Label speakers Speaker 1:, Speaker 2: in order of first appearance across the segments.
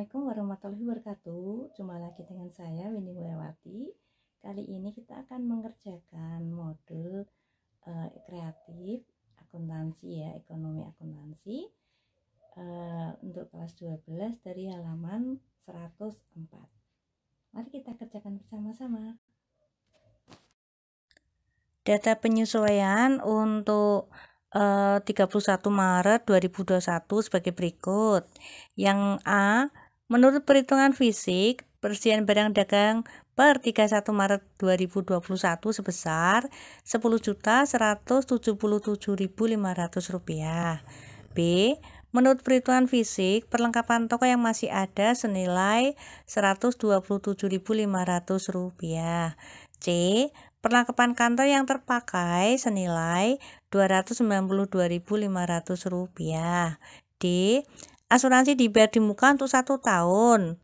Speaker 1: Assalamualaikum warahmatullahi wabarakatuh. Jumpa lagi dengan saya Winnie Mulyawati. Kali ini kita akan mengerjakan modul kreatif akuntansi ya, ekonomi akuntansi untuk kelas 12 dari halaman 104. Mari kita kerjakan bersama-sama. Data penyesuaian untuk 31 Maret 2021 sebagai berikut. Yang A, menurut perhitungan fisik, persediaan barang dagang per 31 Maret 2021 sebesar Rp10.177.500. B, menurut perhitungan fisik, perlengkapan toko yang masih ada senilai Rp127.500. C, perlengkapan kantor yang terpakai senilai Rp292.500. D, asuransi dibayar di muka untuk 1 tahun.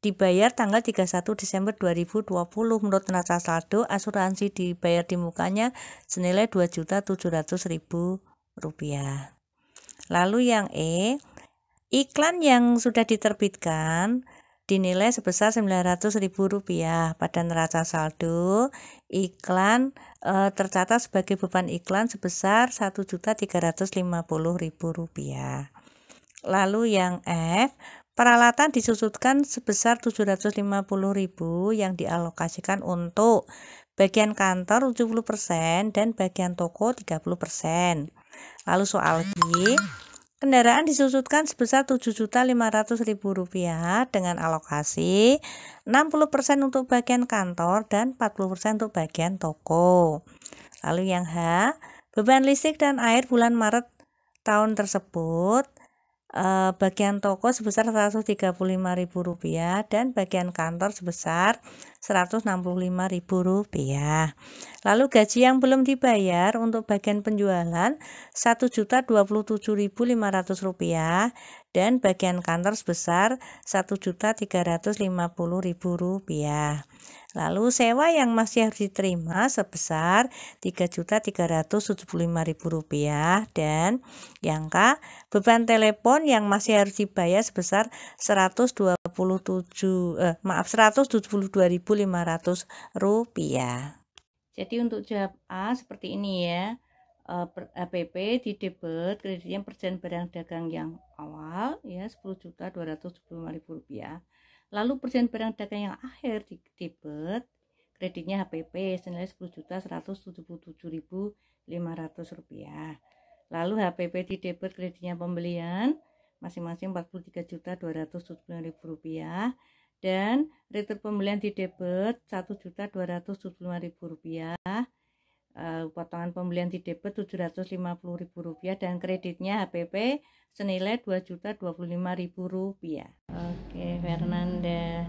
Speaker 1: Dibayar tanggal 31 Desember 2020. Menurut neraca saldo, asuransi dibayar di mukanya senilai Rp2.700.000. Lalu yang E, iklan yang sudah diterbitkan dinilai sebesar Rp900.000. Pada neraca saldo, iklan tercatat sebagai beban iklan sebesar Rp1.350.000. Lalu yang F, peralatan disusutkan sebesar Rp750.000 yang dialokasikan untuk bagian kantor 70% dan bagian toko 30%. Lalu soal G, kendaraan disusutkan sebesar Rp7.500.000 dengan alokasi 60% untuk bagian kantor dan 40% untuk bagian toko. Lalu yang H, beban listrik dan air bulan Maret tahun tersebut, bagian toko sebesar Rp135.000 dan bagian kantor sebesar Rp165.000. Lalu gaji yang belum dibayar untuk bagian penjualan Rp1.027.500 dan bagian kantor sebesar Rp1.350.000. Lalu sewa yang masih harus diterima sebesar Rp3.375.000 dan yang K, beban telepon yang masih harus dibayar sebesar Rp172.500. Jadi untuk jawab A seperti ini ya. APP di debit, kreditnya persen barang dagang yang awal ya Rp10.275.000. Lalu persen barang dagang yang akhir di debit, kreditnya HPP senilai Rp10.177.500. Lalu HPP di debit, kreditnya pembelian masing-masing Rp40.375.000 dan return pembelian di debit Rp1.275.000. Potongan pembelian di debit Rp750.000 dan kreditnya HPP senilai Rp2.025.000. Oke, Fernanda.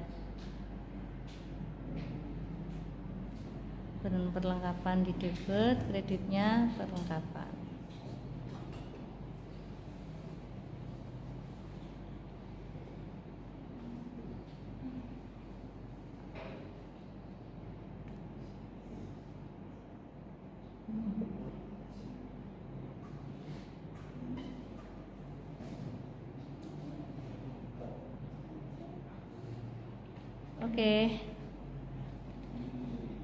Speaker 1: Perlengkapan di debit, kreditnya perlengkapan. Oke.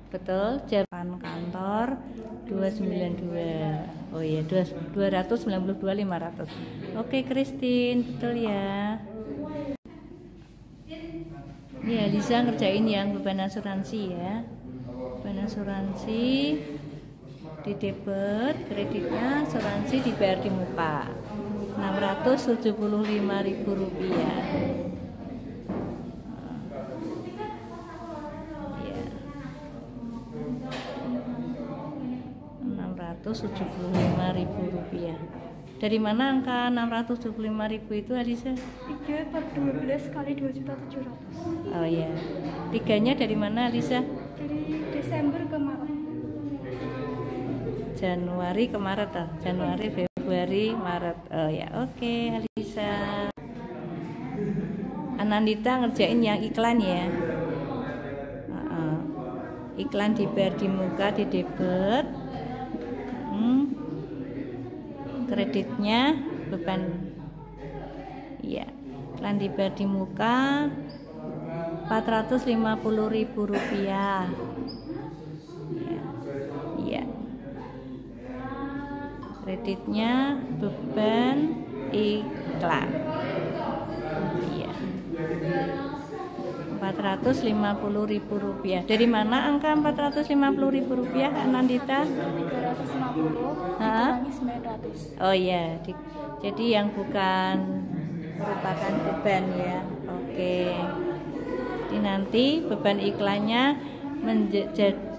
Speaker 1: Betul, jawaban kantor 292. Oh iya, 292.500. Oke, Christine, betul ya. Ya, Lisa ngerjain yang beban asuransi ya. Beban asuransi di debit, kreditnya asuransi dibayar di muka Rp675.000. Rp675.000. Dari mana angka Rp675.000 itu, Alisa?
Speaker 2: 3/12 kali 2.700.000.
Speaker 1: Oh ya. 3-nya dari mana, Alisa?
Speaker 2: Dari Desember ke Maret.
Speaker 1: Januari ke Maret toh. Januari, Februari, Maret. Oh ya, oke, Alisa. Anandita ngerjain yang iklan ya. Iklan dibayar di muka di debit. Kreditnya beban ya iklan dibayar di muka Rp450.000. Iya. Kreditnya beban iklan. Iya. Rp450.000. Dari mana angka Rp450.000, Kak Nandita?
Speaker 2: 350 dikurangi 900.
Speaker 1: Oh iya, jadi yang bukan merupakan beban ya. Oke. Jadi nanti beban iklannya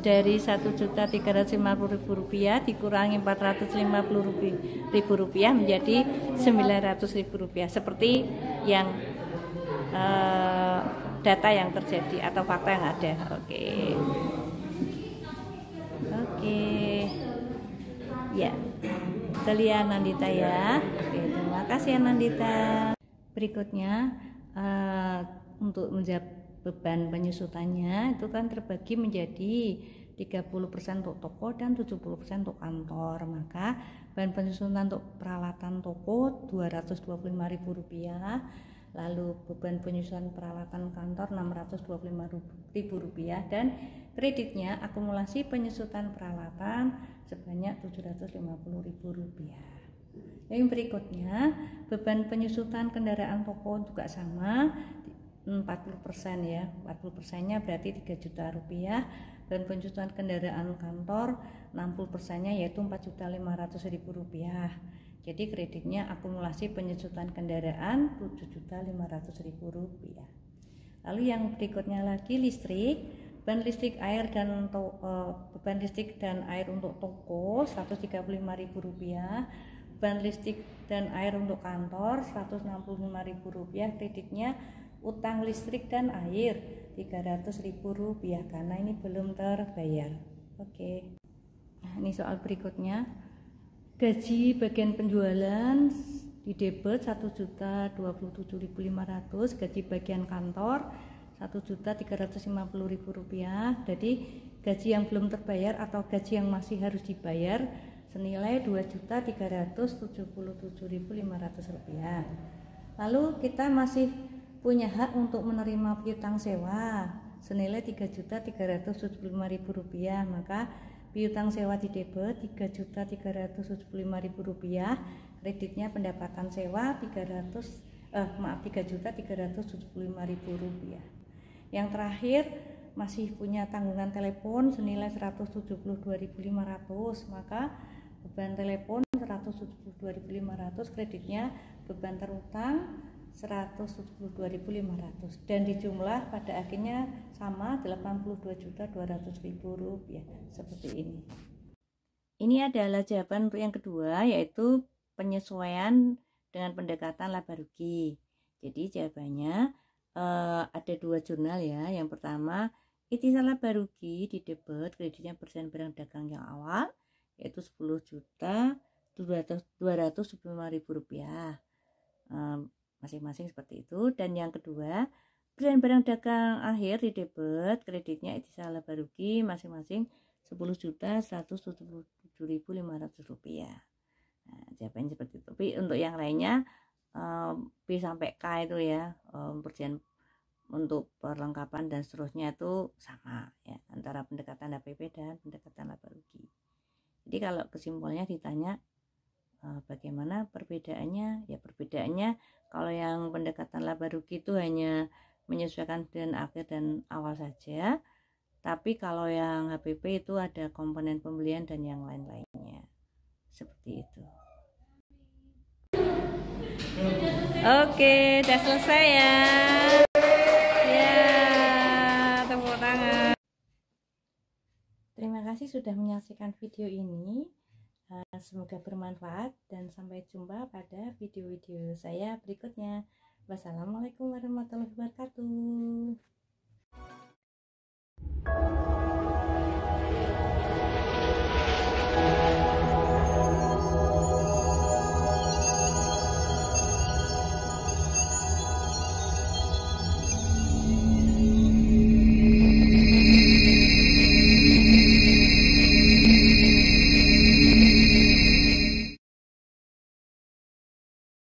Speaker 1: dari Rp1.350.000 dikurangi Rp450.000 menjadi Rp900.000, seperti yang data yang terjadi atau fakta yang ada. Oke. Ya, kita lihat Nandita ya. Oke, terima kasih ya Nandita. Berikutnya untuk menjawab beban penyusutannya itu kan terbagi menjadi 30% untuk toko dan 70% untuk kantor. Maka bahan penyusutan untuk peralatan toko Rp225.000, lalu beban penyusutan peralatan kantor Rp625.000, dan kreditnya akumulasi penyusutan peralatan sebanyak Rp750.000. Yang berikutnya beban penyusutan kendaraan toko juga sama 40% ya, 40%-nya berarti Rp3 juta, dan penyusutan kendaraan kantor 60%-nya yaitu Rp4.500.000. Jadi kreditnya akumulasi penyusutan kendaraan Rp7.500.000. Lalu yang berikutnya lagi listrik, beban listrik air dan beban listrik dan air untuk toko Rp135.000, beban listrik dan air untuk kantor Rp165.000. Kreditnya utang listrik dan air Rp300.000 karena ini belum terbayar. Oke. Nah, ini soal berikutnya. Gaji bagian penjualan di debit Rp1.027.500, gaji bagian kantor Rp1.350.000. Jadi gaji yang belum terbayar atau gaji yang masih harus dibayar senilai Rp2.377.500. Lalu kita masih punya hak untuk menerima piutang sewa senilai Rp3.375.000. Maka piutang sewa di debit Rp3.375.000, kreditnya pendapatan sewa Rp3.375.000. Yang terakhir masih punya tanggungan telepon senilai Rp172.500, maka beban telepon Rp172.500, kreditnya beban terutang Rp172.500, dan dijumlah pada akhirnya sama Rp82.200.000 seperti ini. Ini adalah jawaban untuk yang kedua, yaitu penyesuaian dengan pendekatan laba rugi. Jadi jawabannya ada dua jurnal ya. Yang pertama itisal laba rugi di debit, kreditnya persen barang dagang yang awal yaitu Rp10.275.000. Masing-masing seperti itu. Dan yang kedua persen barang dagang akhir di debit, kreditnya itisal laba rugi masing-masing Rp10.177.500. Nah, jawabannya seperti itu. Tapi untuk yang lainnya B sampai K itu ya, persen untuk perlengkapan dan seterusnya itu sama ya, antara pendekatan HPP dan pendekatan laba rugi. Jadi kalau kesimpulannya ditanya bagaimana perbedaannya, ya perbedaannya kalau yang pendekatan laba rugi itu hanya menyesuaikan dan akhir dan awal saja, tapi kalau yang HPP itu ada komponen pembelian dan yang lain-lainnya seperti itu. Oke, udah selesai ya. Ya, tepuk tangan. Terima kasih sudah menyaksikan video ini. Semoga bermanfaat dan sampai jumpa pada video-video saya berikutnya. Wassalamualaikum warahmatullahi wabarakatuh.